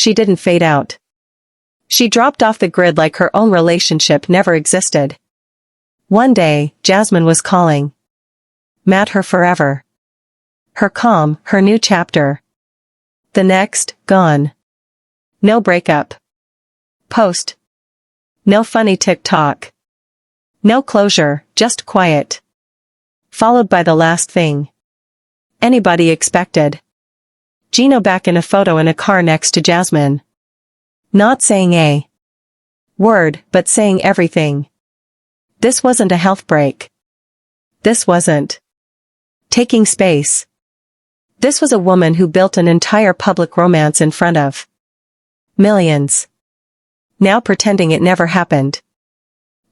she didn't fade out. She dropped off the grid like her own relationship never existed. One day, Jasmine was calling Matt her forever. Her calm, her new chapter. The next, gone. No breakup. Post. No funny TikTok. No closure, just quiet. Followed by the last thing anybody expected. Gino back in a photo in a car next to Jasmine. Not saying a word, but saying everything. This wasn't a health break. This wasn't taking space. This was a woman who built an entire public romance in front of millions. Now pretending it never happened.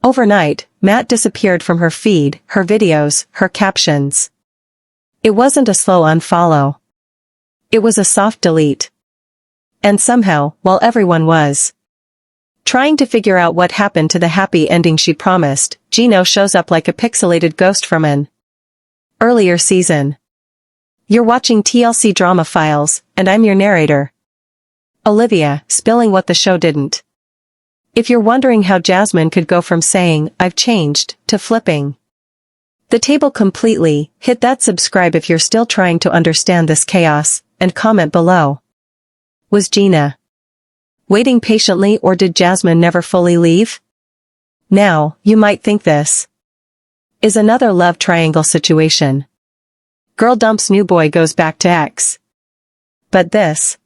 Overnight, Matt disappeared from her feed, her videos, her captions. It wasn't a slow unfollow. It was a soft delete. And somehow, while everyone was trying to figure out what happened to the happy ending she promised, Gino shows up like a pixelated ghost from an earlier season. You're watching TLC Drama Files, and I'm your narrator, Olivia, spilling what the show didn't. If you're wondering how Jasmine could go from saying, "I've changed," to flipping the table completely, hit that subscribe if you're still trying to understand this chaos, and comment below. Was Gina waiting patiently, or did Jasmine never fully leave? Now, you might think this is another love triangle situation. Girl dumps new boy goes back to ex. But this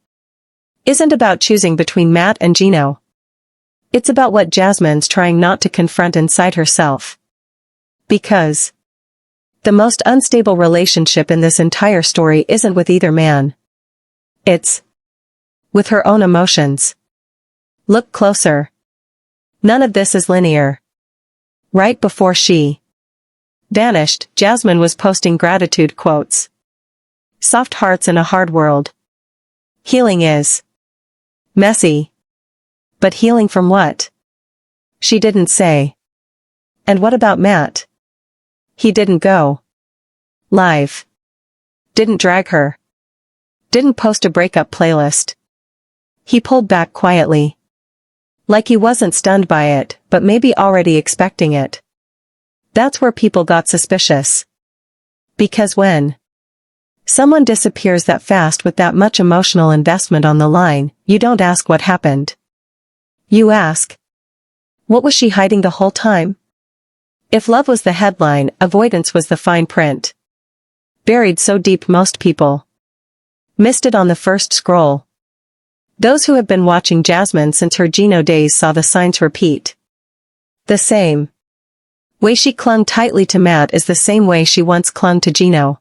isn't about choosing between Matt and Gino. It's about what Jasmine's trying not to confront inside herself. Because the most unstable relationship in this entire story isn't with either man. It's with her own emotions. Look closer. None of this is linear. Right before she vanished, Jasmine was posting gratitude quotes. Soft hearts in a hard world. Healing is messy. But healing from what? She didn't say. And what about Matt? He didn't go live. Didn't drag her. Didn't post a breakup playlist. He pulled back quietly. Like he wasn't stunned by it, but maybe already expecting it. That's where people got suspicious. Because when someone disappears that fast with that much emotional investment on the line, you don't ask what happened. You ask, what was she hiding the whole time? If love was the headline, avoidance was the fine print. Buried so deep most people missed it on the first scroll. Those who have been watching Jasmine since her Gino days saw the signs repeat. The same way she clung tightly to Matt is the same way she once clung to Gino.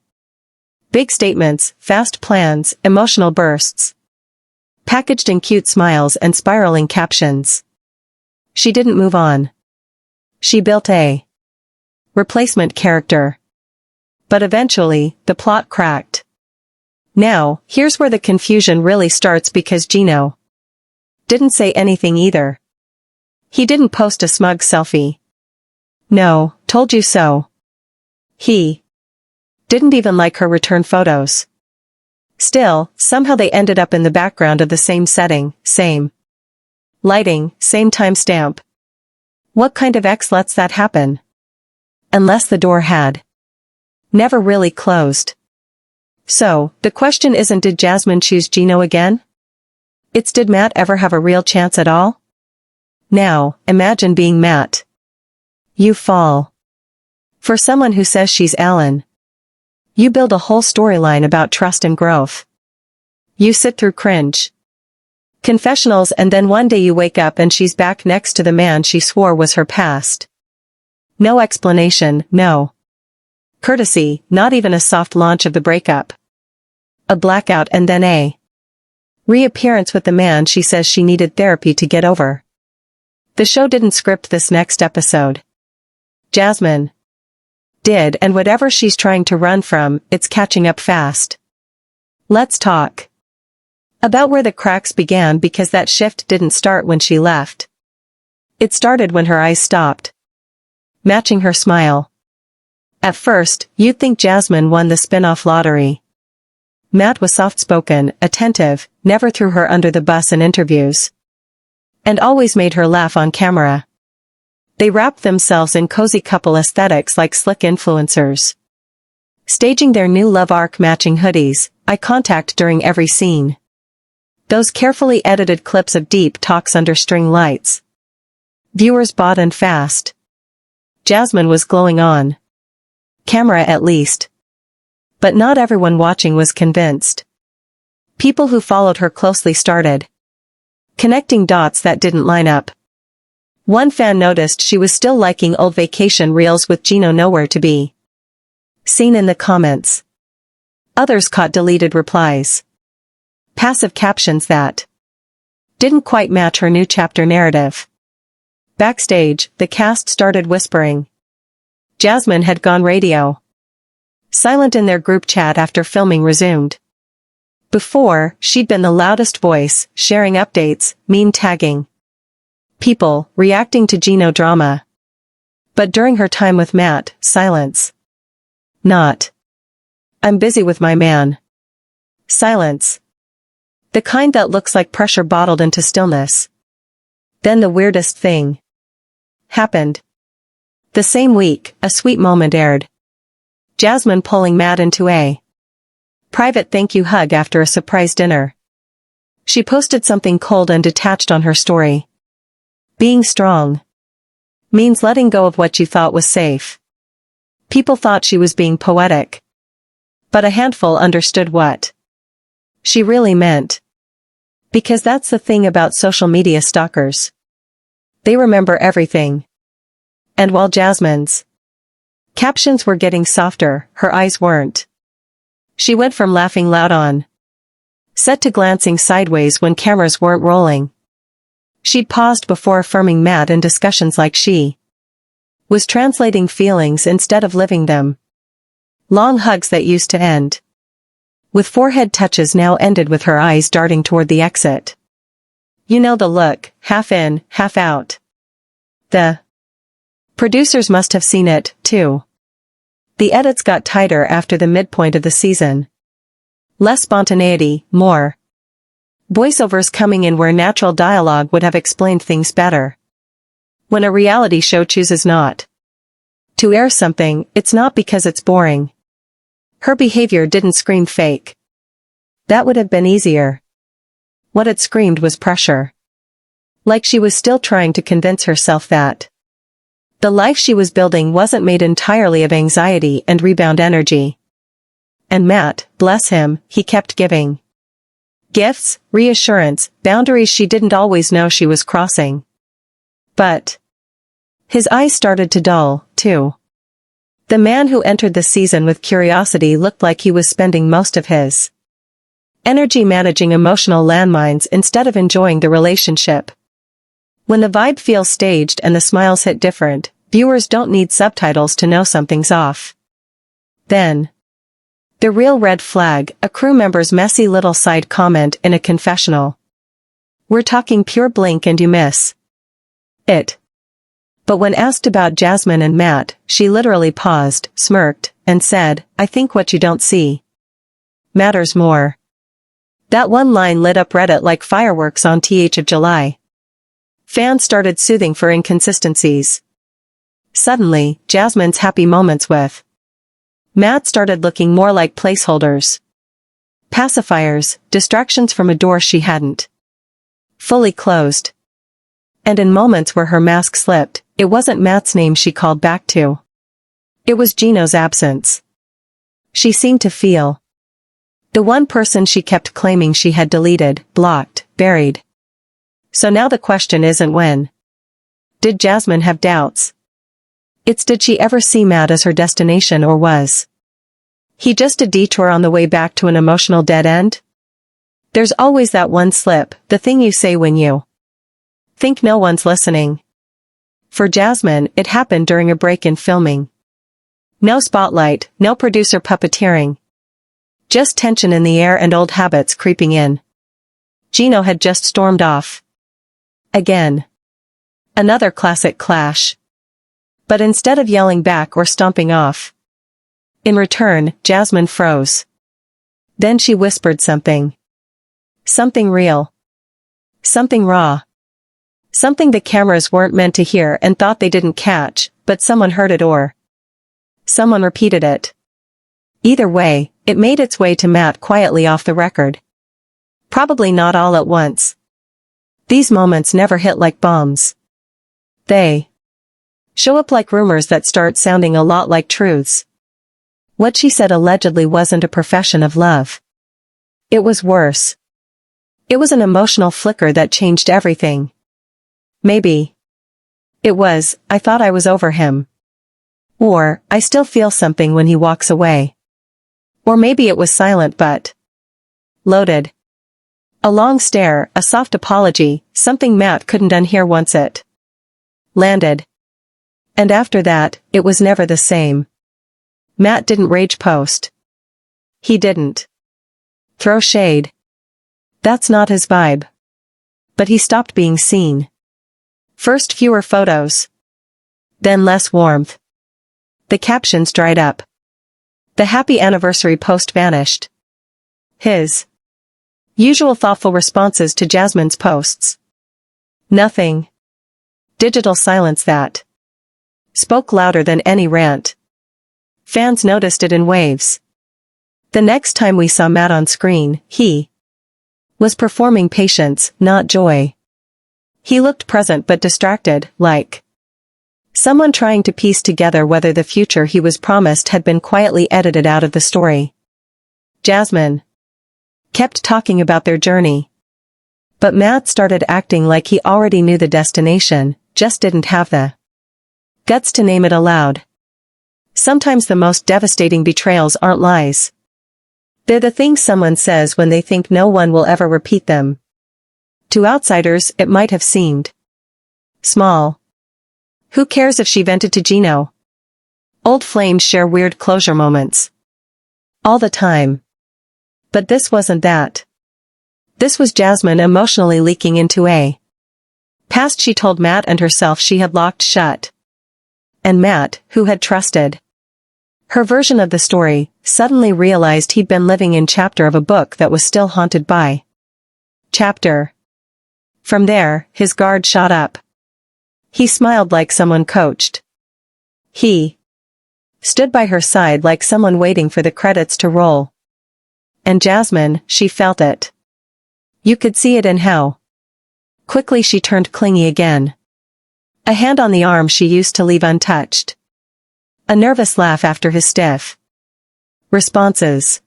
Big statements, fast plans, emotional bursts. Packaged in cute smiles and spiraling captions. She didn't move on. She built a replacement character. But eventually, the plot cracked. Now, here's where the confusion really starts, because Gino didn't say anything either. He didn't post a smug selfie. No, told you so. He didn't even like her return photos. Still, somehow they ended up in the background of the same setting, same lighting, same timestamp. What kind of ex lets that happen? Unless the door had never really closed. So, the question isn't did Jasmine choose Gino again? It's did Matt ever have a real chance at all? Now, imagine being Matt. You fall for someone who says she's Alan. You build a whole storyline about trust and growth. You sit through cringe confessionals, and then one day you wake up and she's back next to the man she swore was her past. No explanation, no courtesy, not even a soft launch of the breakup. A blackout and then a reappearance with the man she says she needed therapy to get over. The show didn't script this next episode. Jasmine did, and whatever she's trying to run from, it's catching up fast. Let's talk about where the cracks began, because that shift didn't start when she left. It started when her eyes stopped matching her smile. At first, you'd think Jasmine won the spin-off lottery. Matt was soft-spoken, attentive, never threw her under the bus in interviews. And always made her laugh on camera. They wrapped themselves in cozy couple aesthetics like slick influencers. Staging their new love arc matching hoodies, eye contact during every scene. Those carefully edited clips of deep talks under string lights. Viewers bought and fast. Jasmine was glowing on camera at least. But not everyone watching was convinced. People who followed her closely started connecting dots that didn't line up. One fan noticed she was still liking old vacation reels with Gino nowhere to be seen in the comments. Others caught deleted replies. Passive captions that didn't quite match her new chapter narrative. Backstage, the cast started whispering. Jasmine had gone radio silent in their group chat after filming resumed. Before, she'd been the loudest voice, sharing updates, meme tagging people, reacting to Gino drama. But during her time with Matt, silence. Not. I'm busy with my man. Silence. The kind that looks like pressure bottled into stillness. Then the weirdest thing happened. The same week, a sweet moment aired. Jasmine pulling Matt into a private thank you hug after a surprise dinner. She posted something cold and detached on her story. Being strong means letting go of what you thought was safe. People thought she was being poetic. But a handful understood what she really meant. Because that's the thing about social media stalkers. They remember everything. And while Jasmine's captions were getting softer, her eyes weren't. She went from laughing loud on set to glancing sideways when cameras weren't rolling. She'd paused before affirming Matt in discussions like she was translating feelings instead of living them. Long hugs that used to end with forehead touches now ended with her eyes darting toward the exit. You know the look, half in, half out. The producers must have seen it, too. The edits got tighter after the midpoint of the season. Less spontaneity, more voiceovers coming in where natural dialogue would have explained things better. When a reality show chooses not to air something, it's not because it's boring. Her behavior didn't scream fake. That would have been easier. What it screamed was pressure. Like she was still trying to convince herself that the life she was building wasn't made entirely of anxiety and rebound energy. And Matt, bless him, he kept giving gifts, reassurance, boundaries she didn't always know she was crossing. But his eyes started to dull, too. The man who entered the season with curiosity looked like he was spending most of his energy managing emotional landmines instead of enjoying the relationship. When the vibe feels staged and the smiles hit different, viewers don't need subtitles to know something's off. Then, the real red flag, a crew member's messy little side comment in a confessional. We're talking pure blink and you miss it. But when asked about Jasmine and Matt, she literally paused, smirked, and said, I think what you don't see matters more. That one line lit up Reddit like fireworks on th of July. Fans started soothing for inconsistencies. Suddenly, Jasmine's happy moments with Matt started looking more like placeholders. Pacifiers, distractions from a door she hadn't fully closed. And in moments where her mask slipped, it wasn't Matt's name she called back to. It was Gino's absence. She seemed to feel the one person she kept claiming she had deleted, blocked, buried. So now the question isn't when did Jasmine have doubts? It's did she ever see Matt as her destination, or was he just a detour on the way back to an emotional dead end? There's always that one slip, the thing you say when you think no one's listening. For Jasmine, it happened during a break in filming. No spotlight, no producer puppeteering. Just tension in the air and old habits creeping in. Gino had just stormed off. Again. Another classic clash. But instead of yelling back or stomping off, in return, Jasmine froze. Then she whispered something. Something real. Something raw. Something the cameras weren't meant to hear and thought they didn't catch, but someone heard it or someone repeated it. Either way, it made its way to Matt quietly off the record. Probably not all at once. These moments never hit like bombs. They show up like rumors that start sounding a lot like truths. What she said allegedly wasn't a profession of love. It was worse. It was an emotional flicker that changed everything. Maybe it was, I thought I was over him. Or, I still feel something when he walks away. Or maybe it was silent but loaded. A long stare, a soft apology, something Matt couldn't unhear once it landed. And after that, it was never the same. Matt didn't rage post. He didn't throw shade. That's not his vibe. But he stopped being seen. First fewer photos. Then less warmth. The captions dried up. The happy anniversary post vanished. His usual thoughtful responses to Jasmine's posts. Nothing. Digital silence that spoke louder than any rant. Fans noticed it in waves. The next time we saw Matt on screen, he was performing patience, not joy. He looked present but distracted, like someone trying to piece together whether the future he was promised had been quietly edited out of the story. Jasmine kept talking about their journey. But Matt started acting like he already knew the destination, just didn't have the guts to name it aloud. Sometimes the most devastating betrayals aren't lies. They're the things someone says when they think no one will ever repeat them. To outsiders, it might have seemed small. Who cares if she vented to Gino? Old flames share weird closure moments. All the time. But this wasn't that. This was Jasmine emotionally leaking into a past she told Matt and herself she had locked shut. And Matt, who had trusted her version of the story, suddenly realized he'd been living in chapter of a book that was still haunted by chapter. From there, his guard shot up. He smiled like someone coached. He stood by her side like someone waiting for the credits to roll. And Jasmine, she felt it. You could see it in how quickly she turned clingy again. A hand on the arm she used to leave untouched. A nervous laugh after his stiff responses.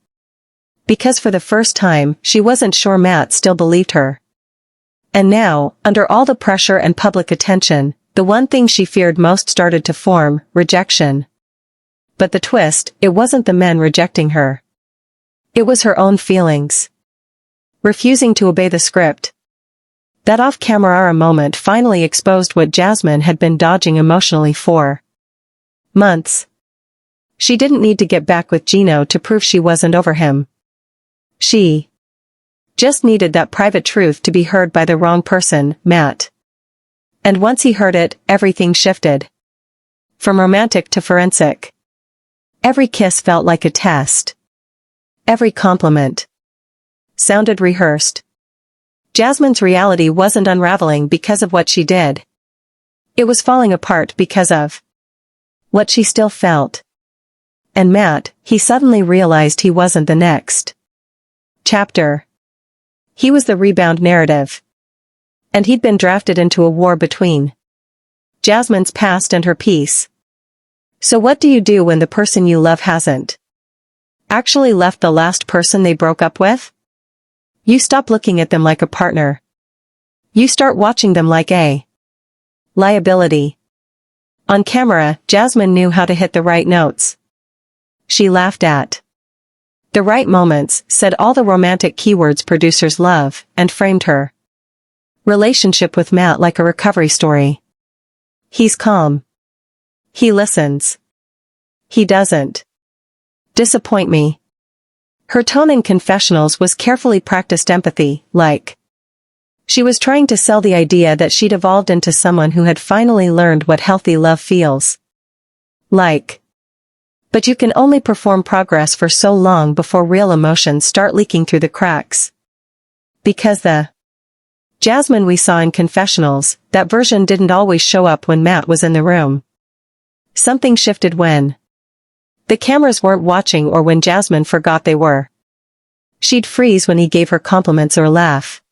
Because for the first time, she wasn't sure Matt still believed her. And now, under all the pressure and public attention, the one thing she feared most started to form, rejection. But the twist, it wasn't the men rejecting her. It was her own feelings. Refusing to obey the script. That off-camera moment finally exposed what Jasmine had been dodging emotionally for months. She didn't need to get back with Gino to prove she wasn't over him. She just needed that private truth to be heard by the wrong person, Matt. And once he heard it, everything shifted. From romantic to forensic. Every kiss felt like a test. Every compliment sounded rehearsed. Jasmine's reality wasn't unraveling because of what she did. It was falling apart because of what she still felt. And Matt, he suddenly realized he wasn't the next chapter. He was the rebound narrative. And he'd been drafted into a war between Jasmine's past and her peace. So what do you do when the person you love hasn't actually left the last person they broke up with? You stop looking at them like a partner. You start watching them like a liability. On camera, Jasmine knew how to hit the right notes. She laughed at the right moments, said all the romantic keywords producers love, and framed her relationship with Matt like a recovery story. He's calm. He listens. He doesn't disappoint me. Her tone in confessionals was carefully practiced empathy, like she was trying to sell the idea that she'd evolved into someone who had finally learned what healthy love feels like. But you can only perform progress for so long before real emotions start leaking through the cracks. Because the Jasmine we saw in confessionals, that version didn't always show up when Matt was in the room. Something shifted when the cameras weren't watching or when Jasmine forgot they were. She'd freeze when he gave her compliments or laugh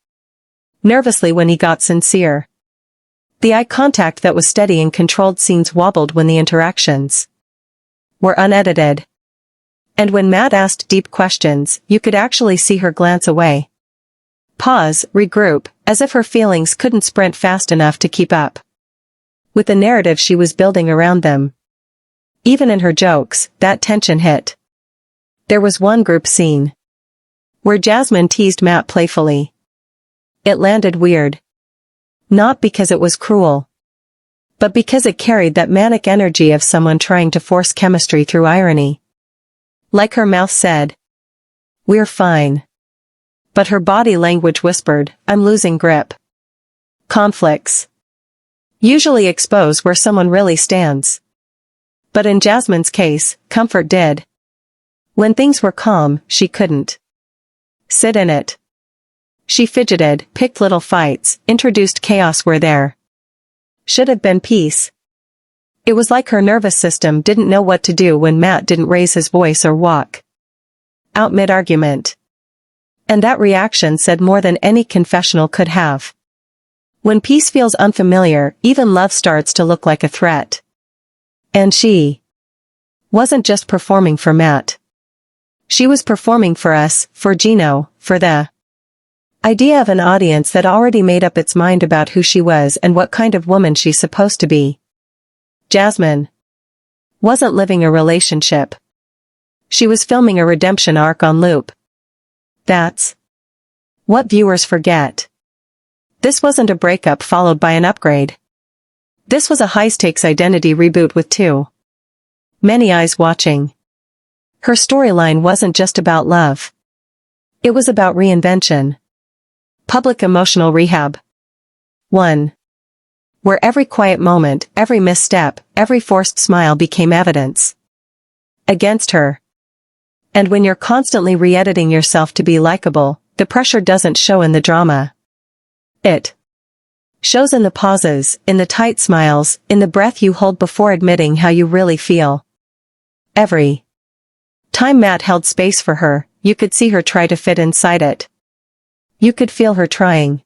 nervously when he got sincere. The eye contact that was steady in controlled scenes wobbled when the interactions were unedited. And when Matt asked deep questions, you could actually see her glance away. Pause, regroup, as if her feelings couldn't sprint fast enough to keep up with the narrative she was building around them. Even in her jokes, that tension hit. There was one group scene where Jasmine teased Matt playfully. It landed weird. Not because it was cruel, but because it carried that manic energy of someone trying to force chemistry through irony. Like her mouth said, "We're fine." But her body language whispered, "I'm losing grip." Conflicts usually expose where someone really stands. But in Jasmine's case, comfort did. When things were calm, she couldn't sit in it. She fidgeted, picked little fights, introduced chaos where there should have been peace. It was like her nervous system didn't know what to do when Matt didn't raise his voice or walk out mid-argument. And that reaction said more than any confessional could have. When peace feels unfamiliar, even love starts to look like a threat. And she wasn't just performing for Matt. She was performing for us, for Gino, for the idea of an audience that already made up its mind about who she was and what kind of woman she's supposed to be. Jasmine wasn't living a relationship. She was filming a redemption arc on loop. That's what viewers forget. This wasn't a breakup followed by an upgrade. This was a high-stakes identity reboot with too many eyes watching. Her storyline wasn't just about love. It was about reinvention. Public emotional rehab. 1. Where every quiet moment, every misstep, every forced smile became evidence against her. And when you're constantly re-editing yourself to be likable, the pressure doesn't show in the drama. It shows in the pauses, in the tight smiles, in the breath you hold before admitting how you really feel. Every time Matt held space for her, you could see her try to fit inside it. You could feel her trying.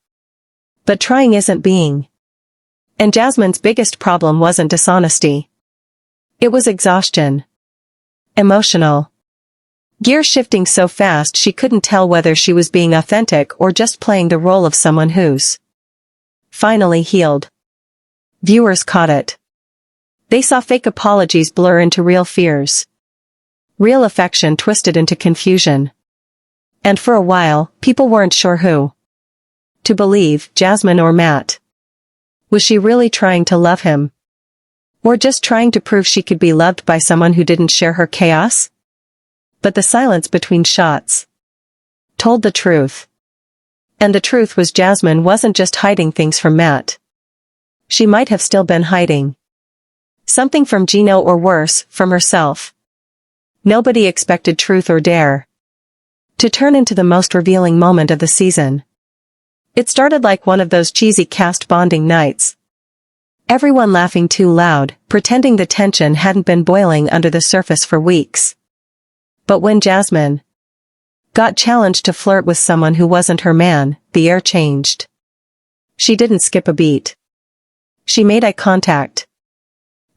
But trying isn't being. And Jasmine's biggest problem wasn't dishonesty. It was exhaustion. Emotional. Gears shifting so fast she couldn't tell whether she was being authentic or just playing the role of someone who's finally healed. Viewers caught it. They saw fake apologies blur into real fears. Real affection twisted into confusion. And for a while, people weren't sure who to believe, Jasmine or Matt. Was she really trying to love him? Or just trying to prove she could be loved by someone who didn't share her chaos? But the silence between shots told the truth. And the truth was Jasmine wasn't just hiding things from Matt. She might have still been hiding something from Gino or worse, from herself. Nobody expected truth or dare to turn into the most revealing moment of the season. It started like one of those cheesy cast bonding nights. Everyone laughing too loud, pretending the tension hadn't been boiling under the surface for weeks. But when Jasmine got challenged to flirt with someone who wasn't her man, the air changed. She didn't skip a beat. She made eye contact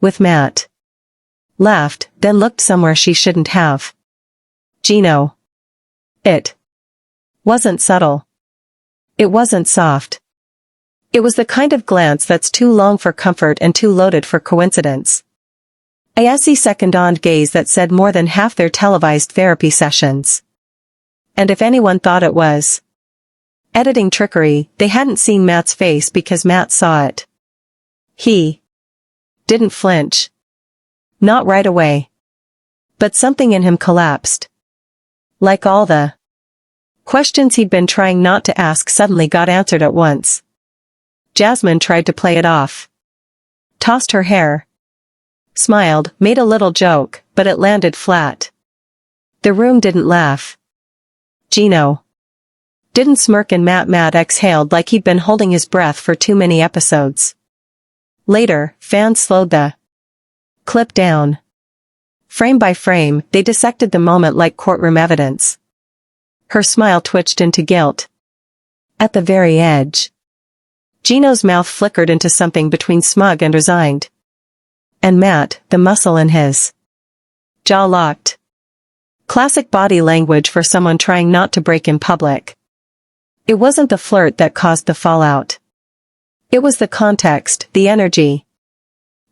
with Matt. Laughed, then looked somewhere she shouldn't have. Gino. It wasn't subtle. It wasn't soft. It was the kind of glance that's too long for comfort and too loaded for coincidence. A icy second-on gaze that said more than half their televised therapy sessions. And if anyone thought it was editing trickery, they hadn't seen Matt's face because Matt saw it. He didn't flinch. Not right away. But something in him collapsed. Like all the questions he'd been trying not to ask suddenly got answered at once. Jasmine tried to play it off. Tossed her hair. Smiled, made a little joke, but it landed flat. The room didn't laugh. Gino didn't smirk, and Matt exhaled like he'd been holding his breath for too many episodes. Later, fans slowed the clip down. Frame by frame, they dissected the moment like courtroom evidence. Her smile twitched into guilt. At the very edge, Gino's mouth flickered into something between smug and resigned. And Matt, the muscle in his jaw locked. Classic body language for someone trying not to break in public. It wasn't the flirt that caused the fallout. It was the context, the energy.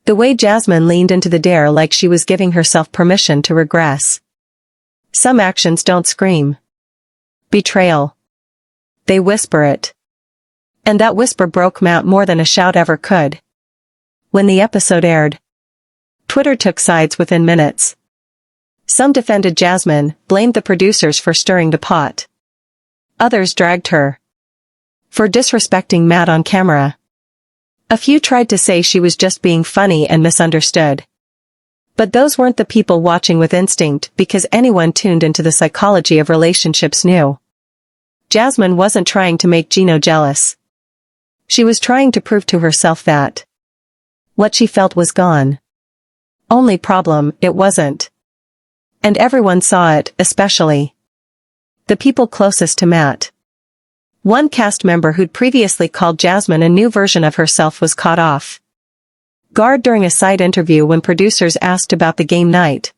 The way Jasmine leaned into the dare like she was giving herself permission to regress. Some actions don't scream betrayal. They whisper it. And that whisper broke Matt more than a shout ever could. When the episode aired, Twitter took sides within minutes. Some defended Jasmine, blamed the producers for stirring the pot. Others dragged her for disrespecting Matt on camera. A few tried to say she was just being funny and misunderstood. But those weren't the people watching with instinct, because anyone tuned into the psychology of relationships knew. Jasmine wasn't trying to make Gino jealous. She was trying to prove to herself that what she felt was gone. Only problem, it wasn't. And everyone saw it, especially the people closest to Matt. One cast member who'd previously called Jasmine a new version of herself was caught off guard during a side interview when producers asked about the game night.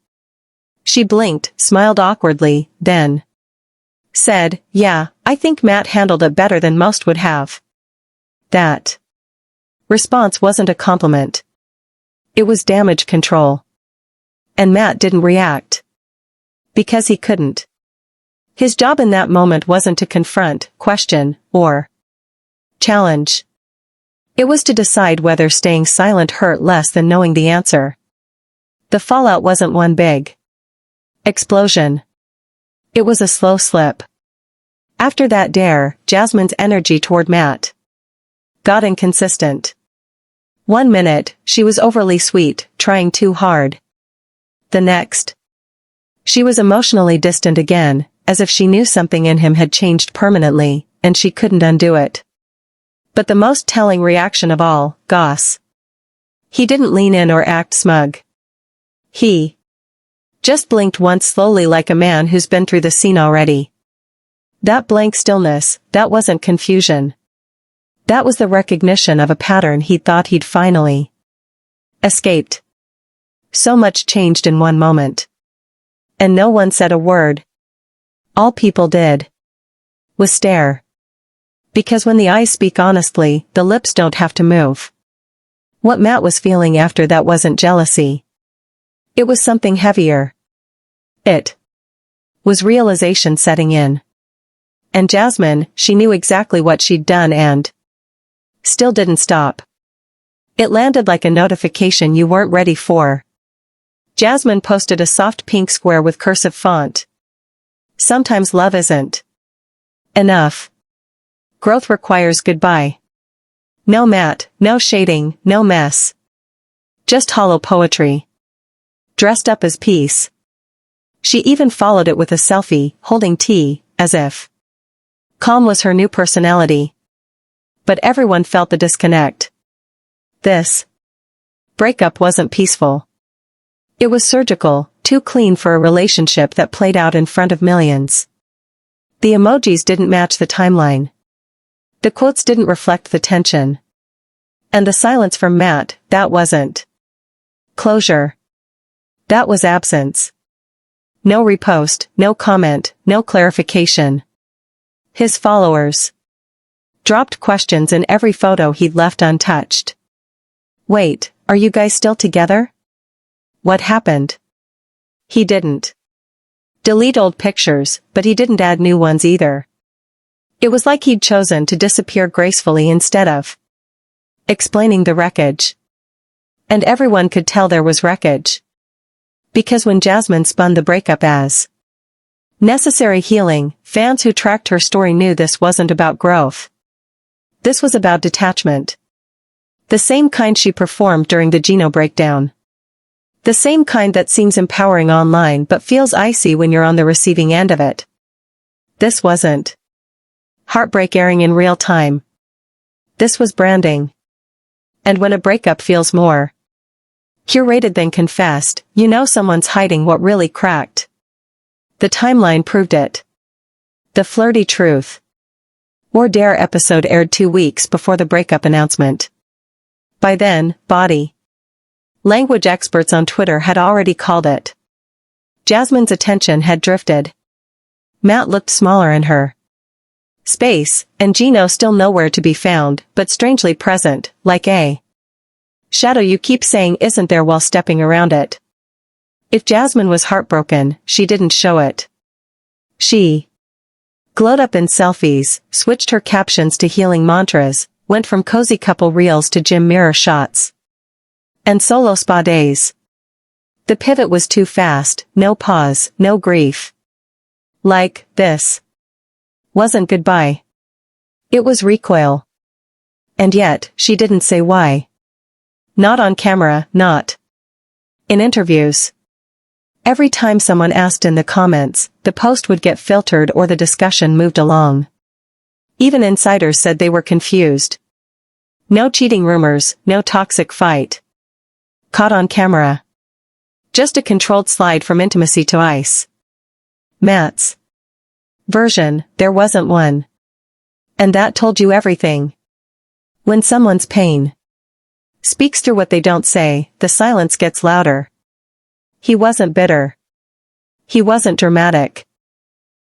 She blinked, smiled awkwardly, then said, "Yeah, I think Matt handled it better than most would have." That response wasn't a compliment. It was damage control. And Matt didn't react. Because he couldn't. His job in that moment wasn't to confront, question, or challenge. It was to decide whether staying silent hurt less than knowing the answer. The fallout wasn't one big explosion. It was a slow slip. After that dare, Jasmine's energy toward Matt got inconsistent. 1 minute, she was overly sweet, trying too hard. The next, she was emotionally distant again, as if she knew something in him had changed permanently, and she couldn't undo it. But the most telling reaction of all, Goss. He didn't lean in or act smug. He just blinked once slowly like a man who's been through the scene already. That blank stillness, that wasn't confusion. That was the recognition of a pattern he thought he'd finally escaped. So much changed in one moment. And no one said a word. All people did was stare. Because when the eyes speak honestly, the lips don't have to move. What Matt was feeling after that wasn't jealousy. It was something heavier. It was realization setting in. And Jasmine, she knew exactly what she'd done and still didn't stop. It landed like a notification you weren't ready for. Jasmine posted a soft pink square with cursive font. Sometimes love isn't enough. Growth requires goodbye. No Matt, no shading, no mess. Just hollow poetry. Dressed up as peace. She even followed it with a selfie, holding tea, as if calm was her new personality. But everyone felt the disconnect. This breakup wasn't peaceful. It was surgical, too clean for a relationship that played out in front of millions. The emojis didn't match the timeline. The quotes didn't reflect the tension. And the silence from Matt, that wasn't closure. That was absence. No repost, no comment, no clarification. His followers dropped questions in every photo he'd left untouched. Wait, are you guys still together? What happened? He didn't delete old pictures, but he didn't add new ones either. It was like he'd chosen to disappear gracefully instead of explaining the wreckage. And everyone could tell there was wreckage. Because when Jasmine spun the breakup as necessary healing, fans who tracked her story knew this wasn't about growth. This was about detachment. The same kind she performed during the Gino breakdown. The same kind that seems empowering online but feels icy when you're on the receiving end of it. This wasn't heartbreak airing in real time. This was branding. And when a breakup feels more curated than confessed, you know someone's hiding what really cracked. The timeline proved it. The flirty truth. Or Dare episode aired 2 weeks before the breakup announcement. By then, body language experts on Twitter had already called it. Jasmine's attention had drifted. Matt looked smaller in her space, and Gino still nowhere to be found, but strangely present, like a shadow you keep saying isn't there while stepping around it. If Jasmine was heartbroken, she didn't show it. She glowed up in selfies, switched her captions to healing mantras, went from cozy couple reels to gym mirror shots and solo spa days. The pivot was too fast, no pause, no grief. Like, this wasn't goodbye. It was recoil. And yet, she didn't say why. Not on camera, not in interviews. Every time someone asked in the comments, the post would get filtered or the discussion moved along. Even insiders said they were confused. No cheating rumors, no toxic fight. Caught on camera. Just a controlled slide from intimacy to ice. Matt's version, there wasn't one. And that told you everything. When someone's pain speaks through what they don't say, the silence gets louder. He wasn't bitter. He wasn't dramatic.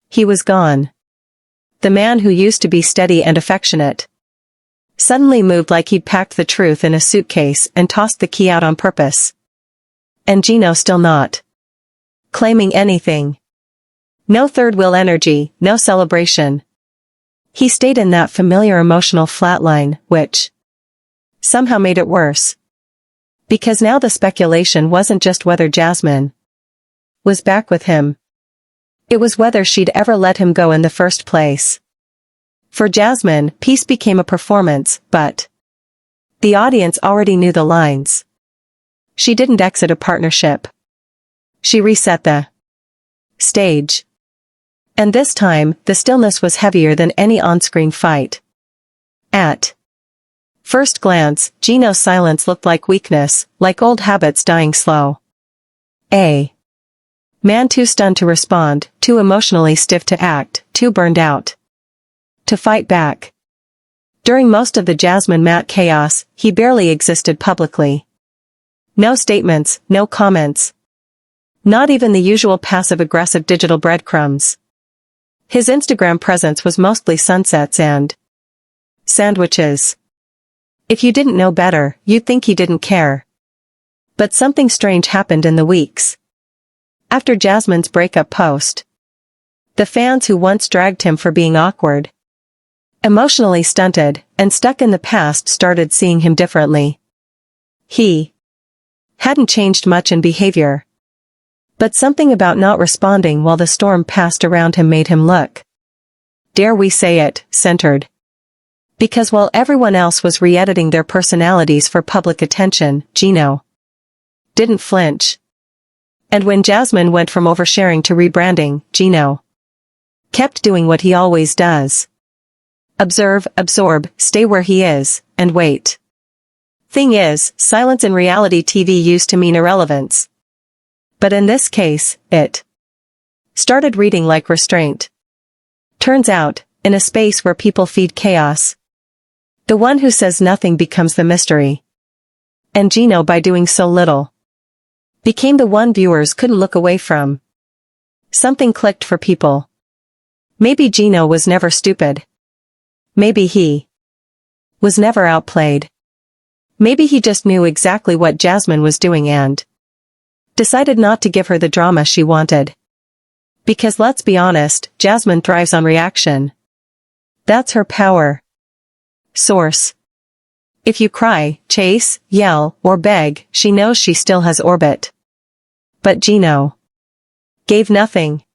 He was gone. The man who used to be steady and affectionate suddenly moved like he'd packed the truth in a suitcase and tossed the key out on purpose. And Gino still not claiming anything. No third wheel energy, no celebration. He stayed in that familiar emotional flatline, which somehow made it worse. Because now the speculation wasn't just whether Jasmine was back with him. It was whether she'd ever let him go in the first place. For Jasmine, peace became a performance, but the audience already knew the lines. She didn't exit a partnership. She reset the stage. And this time, the stillness was heavier than any on-screen fight. At first glance, Gino's silence looked like weakness, like old habits dying slow. A man too stunned to respond, too emotionally stiff to act, too burned out to fight back. During most of the Jasmine-Matt chaos, he barely existed publicly. No statements, no comments. Not even the usual passive-aggressive digital breadcrumbs. His Instagram presence was mostly sunsets and sandwiches. If you didn't know better, you'd think he didn't care. But something strange happened in the weeks after Jasmine's breakup post. The fans who once dragged him for being awkward, emotionally stunted, and stuck in the past started seeing him differently. He hadn't changed much in behavior. But something about not responding while the storm passed around him made him look, dare we say it, centered. Because while everyone else was re-editing their personalities for public attention, Gino didn't flinch. And when Jasmine went from oversharing to rebranding, Gino kept doing what he always does. Observe, absorb, stay where he is, and wait. Thing is, silence in reality TV used to mean irrelevance. But in this case, it started reading like restraint. Turns out, in a space where people feed chaos, the one who says nothing becomes the mystery. And Gino, by doing so little, became the one viewers couldn't look away from. Something clicked for people. Maybe Gino was never stupid. Maybe he was never outplayed. Maybe he just knew exactly what Jasmine was doing and decided not to give her the drama she wanted. Because let's be honest, Jasmine thrives on reaction. That's her power source. If you cry, chase, yell, or beg, she knows she still has orbit. But Gino gave nothing.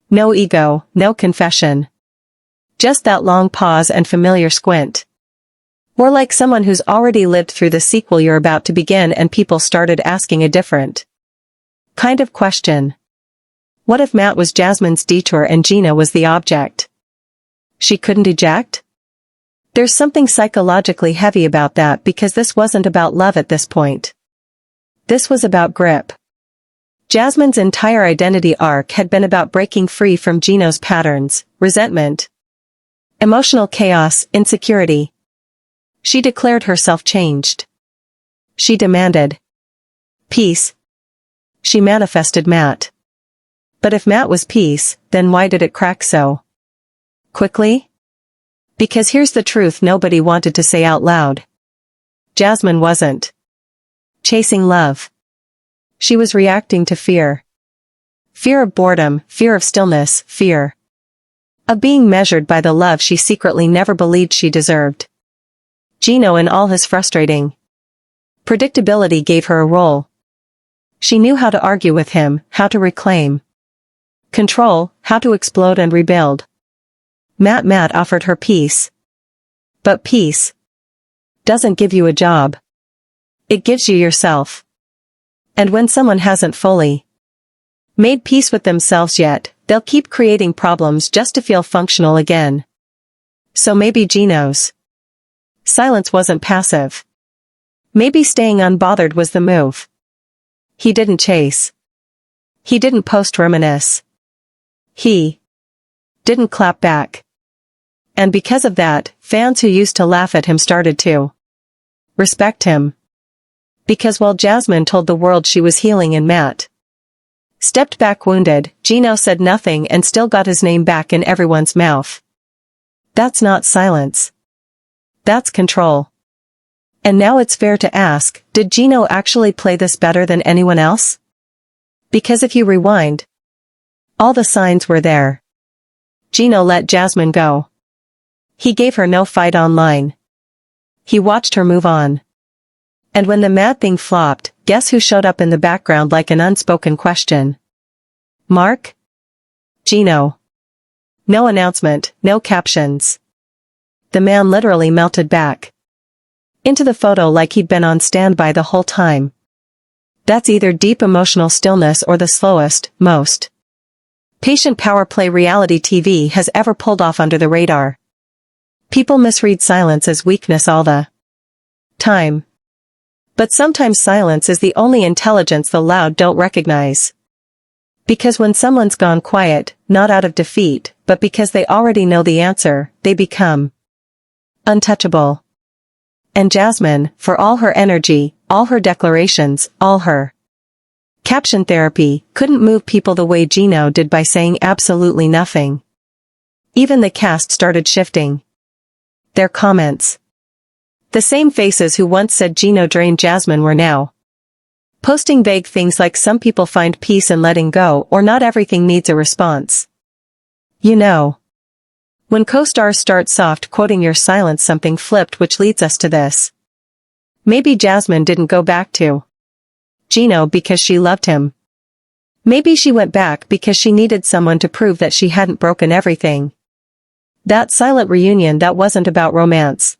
No ego, no confession. Just that long pause and familiar squint. More like someone who's already lived through the sequel you're about to begin and people started asking a different kind of question. What if Matt was Jasmine's detour and Gino was the object she couldn't eject? There's something psychologically heavy about that because this wasn't about love at this point. This was about grip. Jasmine's entire identity arc had been about breaking free from Gino's patterns, resentment, emotional chaos, insecurity. She declared herself changed. She demanded peace. She manifested Matt. But if Matt was peace, then why did it crack so quickly? Because here's the truth nobody wanted to say out loud. Jasmine wasn't chasing love. She was reacting to fear. Fear of boredom, fear of stillness, fear of being measured by the love she secretly never believed she deserved. Gino, in all his frustrating predictability, gave her a role. She knew how to argue with him, how to reclaim control, how to explode and rebuild. Matt offered her peace. But peace doesn't give you a job. It gives you yourself. And when someone hasn't fully made peace with themselves yet, they'll keep creating problems just to feel functional again. So maybe Gino's silence wasn't passive. Maybe staying unbothered was the move. He didn't chase. He didn't post-reminisce. He didn't clap back. And because of that, fans who used to laugh at him started to respect him. Because while Jasmine told the world she was healing and Matt stepped back wounded, Gino said nothing and still got his name back in everyone's mouth. That's not silence. That's control. And now it's fair to ask, did Gino actually play this better than anyone else? Because if you rewind, all the signs were there. Gino let Jasmine go. He gave her no fight online. He watched her move on. And when the Matt thing flopped, guess who showed up in the background like an unspoken question? Mark? Gino. No announcement, no captions. The man literally melted back into the photo like he'd been on standby the whole time. That's either deep emotional stillness or the slowest, most patient power play reality TV has ever pulled off under the radar. People misread silence as weakness all the time. But sometimes silence is the only intelligence the loud don't recognize. Because when someone's gone quiet, not out of defeat, but because they already know the answer, they become untouchable. And Jasmine, for all her energy, all her declarations, all her caption therapy, couldn't move people the way Gino did by saying absolutely nothing. Even the cast started shifting their comments. The same faces who once said Gino drained Jasmine were now posting vague things like some people find peace in letting go or not everything needs a response. You know, when co-stars start soft quoting your silence, something flipped, which leads us to this. Maybe Jasmine didn't go back to Gino because she loved him. Maybe she went back because she needed someone to prove that she hadn't broken everything. That silent reunion that wasn't about romance.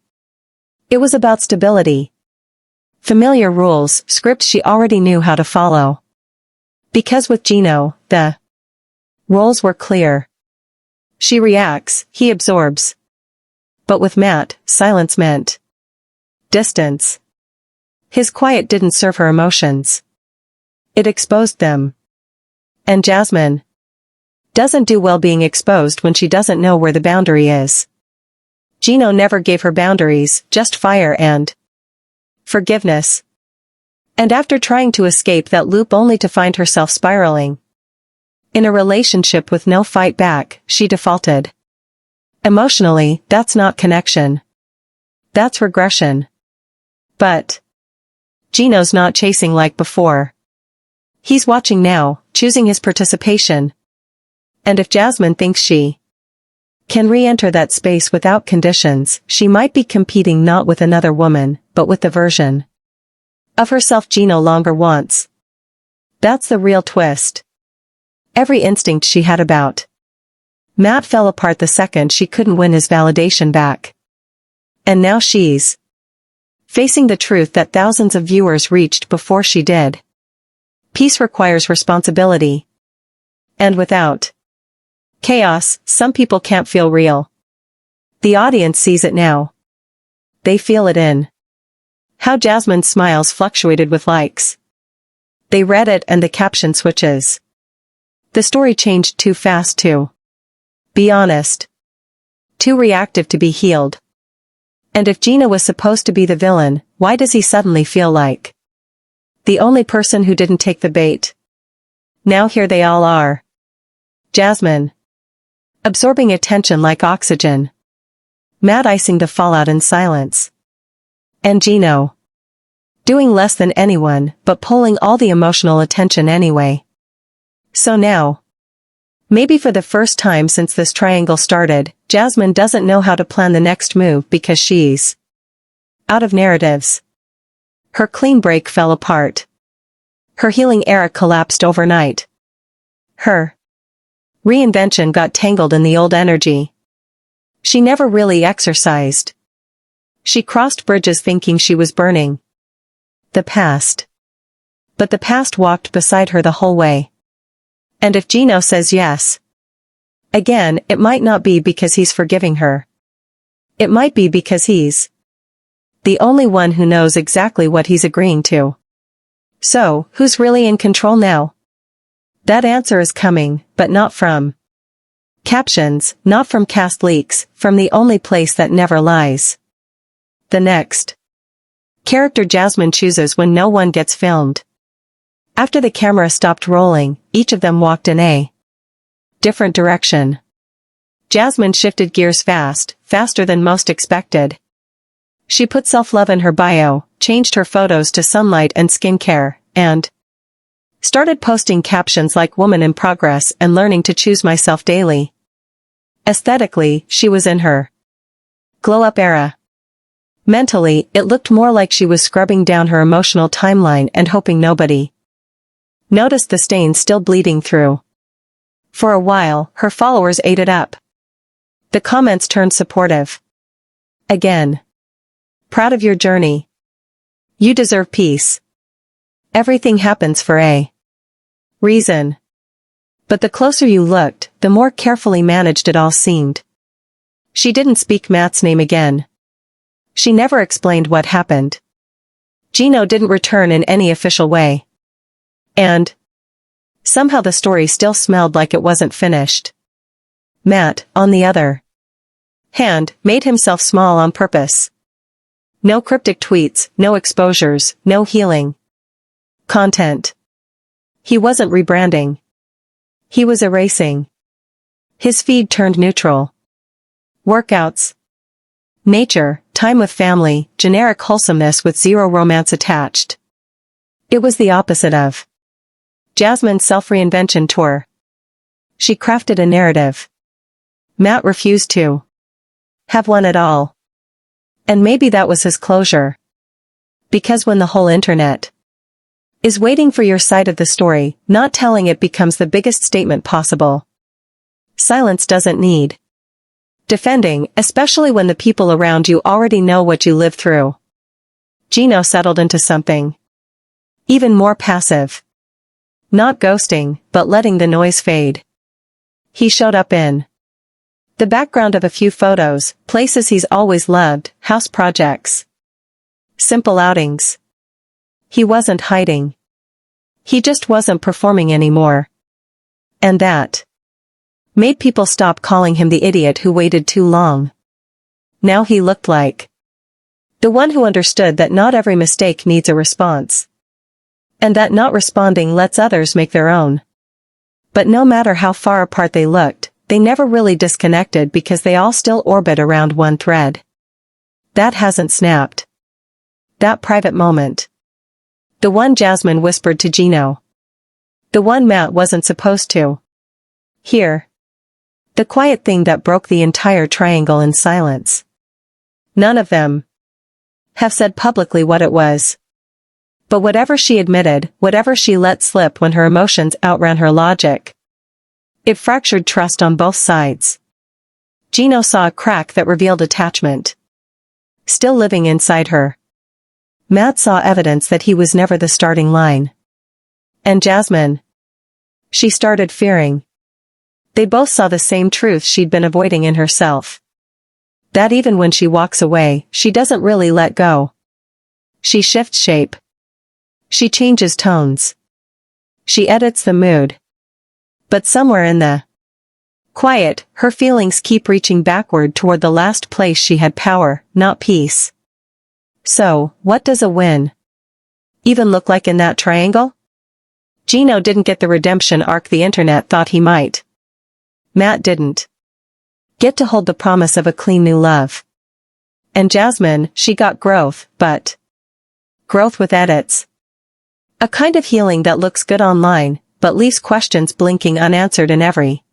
It was about stability. Familiar rules, scripts she already knew how to follow. Because with Gino, the roles were clear. She reacts, he absorbs. But with Matt, silence meant distance. His quiet didn't serve her emotions. It exposed them. And Jasmine doesn't do well being exposed when she doesn't know where the boundary is. Gino never gave her boundaries, just fire and forgiveness. And after trying to escape that loop only to find herself spiraling in a relationship with no fight back, she defaulted. Emotionally, that's not connection. That's regression. But Gino's not chasing like before. He's watching now, choosing his participation. And if Jasmine thinks she can re-enter that space without conditions, she might be competing not with another woman, but with the version of herself Gino longer wants. That's the real twist. Every instinct she had about Matt fell apart the second she couldn't win his validation back. And now she's facing the truth that thousands of viewers reached before she did. Peace requires responsibility. And without chaos, some people can't feel real. The audience sees it now. They feel it in how Jasmine's smiles fluctuated with likes. They read it and the caption switches. The story changed too fast to be honest. Too reactive to be healed. And if Gino was supposed to be the villain, why does he suddenly feel like the only person who didn't take the bait? Now here they all are. Jasmine, absorbing attention like oxygen. Matt icing the fallout in silence. And Gino, doing less than anyone, but pulling all the emotional attention anyway. So now, maybe for the first time since this triangle started, Jasmine doesn't know how to plan the next move because she's out of narratives. Her clean break fell apart. Her healing era collapsed overnight. Her reinvention got tangled in the old energy. She never really exercised. She crossed bridges thinking she was burning the past. But the past walked beside her the whole way. And if Gino says yes again, it might not be because he's forgiving her. It might be because he's the only one who knows exactly what he's agreeing to. So, who's really in control now? That answer is coming, but not from captions, not from cast leaks, from the only place that never lies. The next character Jasmine chooses when no one gets filmed. After the camera stopped rolling, each of them walked in a different direction. Jasmine shifted gears fast, faster than most expected. She put self-love in her bio, changed her photos to sunlight and skincare, and started posting captions like "Woman in Progress" and "Learning to Choose Myself Daily." Aesthetically, she was in her glow-up era. Mentally, it looked more like she was scrubbing down her emotional timeline and hoping nobody noticed the stains still bleeding through. For a while, her followers ate it up. The comments turned supportive. Again. Proud of your journey. You deserve peace. Everything happens for a reason. But the closer you looked, the more carefully managed it all seemed. She didn't speak Matt's name again. She never explained what happened. Gino didn't return in any official way. And somehow the story still smelled like it wasn't finished. Matt, on the other hand, made himself small on purpose. No cryptic tweets, no exposures, no healing content. He wasn't rebranding. He was erasing. His feed turned neutral. Workouts, nature, time with family, generic wholesomeness with zero romance attached. It was the opposite of Jasmine's self-reinvention tour. She crafted a narrative. Matt refused to have one at all. And maybe that was his closure. Because when the whole internet is waiting for your side of the story, not telling it becomes the biggest statement possible. Silence doesn't need defending, especially when the people around you already know what you lived through. Gino settled into something even more passive. Not ghosting, but letting the noise fade. He showed up in the background of a few photos, places he's always loved, house projects, simple outings. He wasn't hiding. He just wasn't performing anymore. And that made people stop calling him the idiot who waited too long. Now he looked like the one who understood that not every mistake needs a response. And that not responding lets others make their own. But no matter how far apart they looked, they never really disconnected because they all still orbit around one thread. That hasn't snapped. That private moment. The one Jasmine whispered to Gino. The one Matt wasn't supposed to hear. The quiet thing that broke the entire triangle in silence. None of them have said publicly what it was. But whatever she admitted, whatever she let slip when her emotions outran her logic, it fractured trust on both sides. Gino saw a crack that revealed attachment still living inside her. Matt saw evidence that he was never the starting line. And Jasmine? She started fearing. They both saw the same truth she'd been avoiding in herself. That even when she walks away, she doesn't really let go. She shifts shape. She changes tones. She edits the mood. But somewhere in the quiet, her feelings keep reaching backward toward the last place she had power, not peace. So, what does a win even look like in that triangle? Gino didn't get the redemption arc the internet thought he might. Matt didn't get to hold the promise of a clean new love. And Jasmine, she got growth, but growth with edits. A kind of healing that looks good online, but leaves questions blinking unanswered in every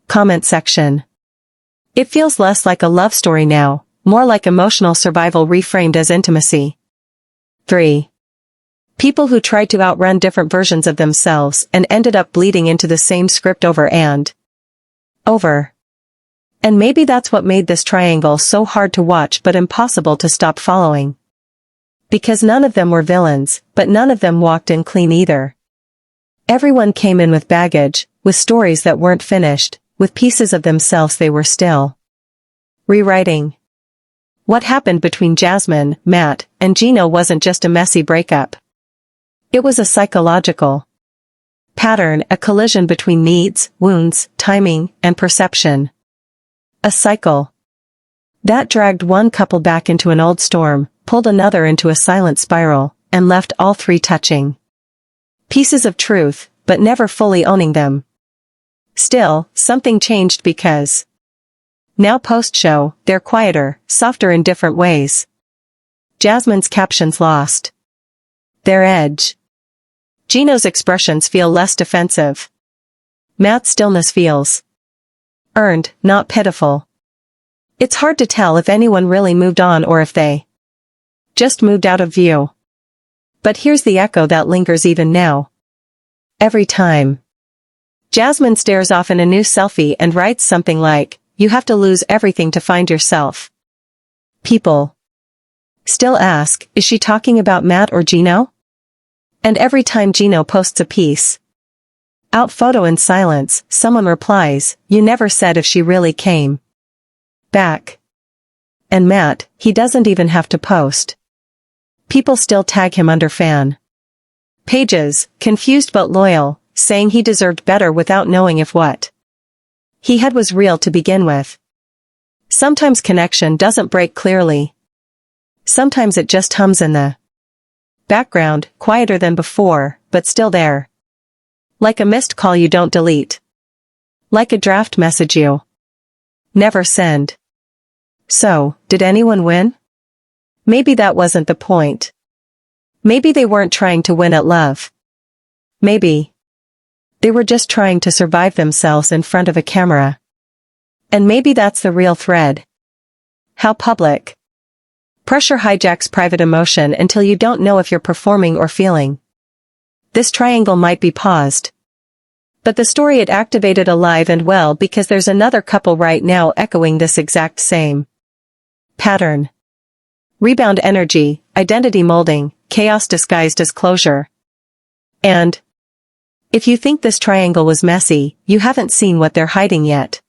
comment section. It feels less like a love story now, more like emotional survival reframed as intimacy. 3. People who tried to outrun different versions of themselves and ended up bleeding into the same script over and over. And maybe that's what made this triangle so hard to watch but impossible to stop following. Because none of them were villains, but none of them walked in clean either. Everyone came in with baggage, with stories that weren't finished, with pieces of themselves they were still rewriting. What happened between Jasmine, Matt, and Gino wasn't just a messy breakup. It was a psychological pattern, a collision between needs, wounds, timing, and perception. A cycle that dragged one couple back into an old storm, pulled another into a silent spiral, and left all three touching pieces of truth, but never fully owning them. Still, something changed because now post-show, they're quieter, softer in different ways. Jasmine's captions lost their edge. Gino's expressions feel less defensive. Matt's stillness feels earned, not pitiful. It's hard to tell if anyone really moved on or if they just moved out of view. But here's the echo that lingers even now. Every time Jasmine stares off in a new selfie and writes something like, "You have to lose everything to find yourself," people still ask, is she talking about Matt or Gino? And every time Gino posts a piece out photo in silence, someone replies, "You never said if she really came back." And Matt, he doesn't even have to post. People still tag him under fan pages, confused but loyal, saying he deserved better without knowing if what he had was real to begin with. Sometimes connection doesn't break clearly. Sometimes it just hums in the background, quieter than before, but still there. Like a missed call you don't delete. Like a draft message you never send. So, did anyone win? Maybe that wasn't the point. Maybe they weren't trying to win at love. Maybe they were just trying to survive themselves in front of a camera. And maybe that's the real thread. How public pressure hijacks private emotion until you don't know if you're performing or feeling. This triangle might be paused. But the story it activated alive and well because there's another couple right now echoing this exact same pattern. Rebound energy, identity molding, chaos disguised as closure. And if you think this triangle was messy, you haven't seen what they're hiding yet.